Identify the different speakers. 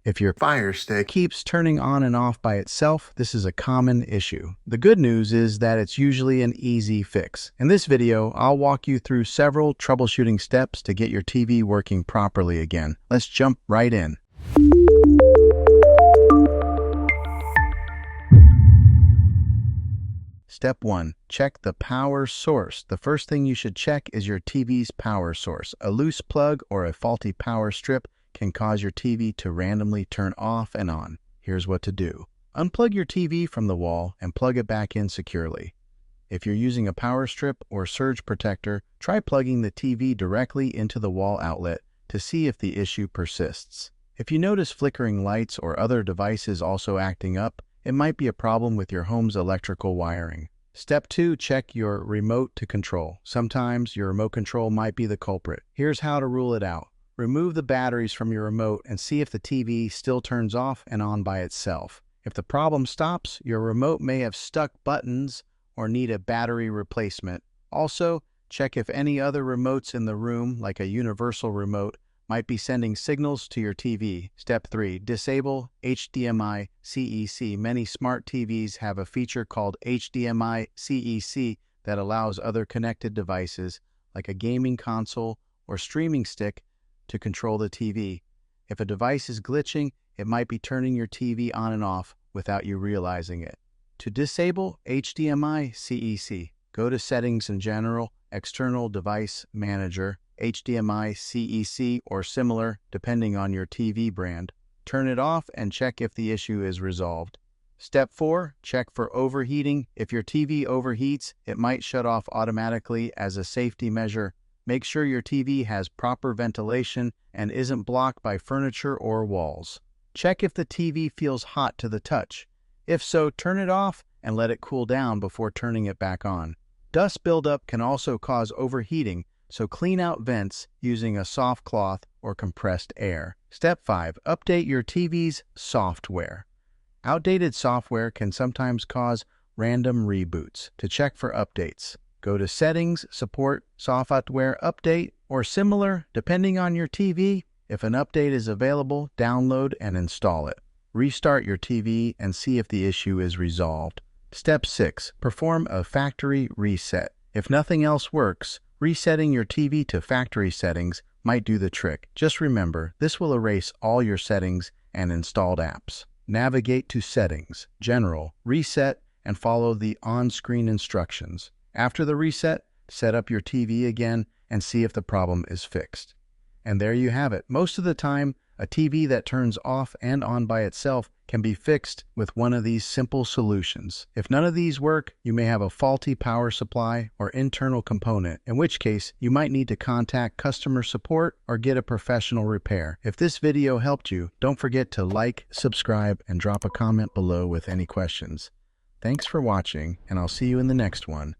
Speaker 1: If your Fire Stick keeps turning on and off by itself, this is a common issue. The good news is that it's usually an easy fix. In this video, I'll walk you through several troubleshooting steps to get your TV working properly again. Let's jump right in. Step 1. Check the power source. The first thing you should check is your TV's power source. A loose plug or a faulty power strip can cause your TV to randomly turn off and on. Here's what to do. Unplug your TV from the wall and plug it back in securely. If you're using a power strip or surge protector, try plugging the TV directly into the wall outlet to see if the issue persists. If you notice flickering lights or other devices also acting up, it might be a problem with your home's electrical wiring. Step 2. Check your remote to control. Sometimes your remote control might be the culprit. Here's how to rule it out. Remove the batteries from your remote and see if the TV still turns off and on by itself. If the problem stops, your remote may have stuck buttons or need a battery replacement. Also, check if any other remotes in the room, like a universal remote, might be sending signals to your TV. Step 3. Disable HDMI CEC. Many smart TVs have a feature called HDMI CEC that allows other connected devices, like a gaming console or streaming stick, to control the TV. If a device is glitching, it might be turning your TV on and off without you realizing it. To disable HDMI CEC, go to Settings in General, External Device Manager, HDMI CEC or similar, depending on your TV brand. Turn it off and check if the issue is resolved. Step 4. Check for overheating. If your TV overheats, it might shut off automatically. As a safety measure, make sure your TV has proper ventilation and isn't blocked by furniture or walls. Check if the TV feels hot to the touch. If so, turn it off and let it cool down before turning it back on. Dust buildup can also cause overheating, so clean out vents using a soft cloth or compressed air. Step 5. Update your TV's software. Outdated software can sometimes cause random reboots. To check for updates, go to Settings, Support, Software Update, or similar, depending on your TV. If an update is available, download and install it. Restart your TV and see if the issue is resolved. Step 6. Perform a factory reset. If nothing else works, resetting your TV to factory settings might do the trick. Just remember, this will erase all your settings and installed apps. Navigate to Settings, General, Reset, and follow the on-screen instructions. After the reset, set up your TV again and see if the problem is fixed. And there you have it. Most of the time, a TV that turns off and on by itself can be fixed with one of these simple solutions. If none of these work, you may have a faulty power supply or internal component, in which case you might need to contact customer support or get a professional repair. If this video helped you, don't forget to like, subscribe, and drop a comment below with any questions. Thanks for watching, and I'll see you in the next one.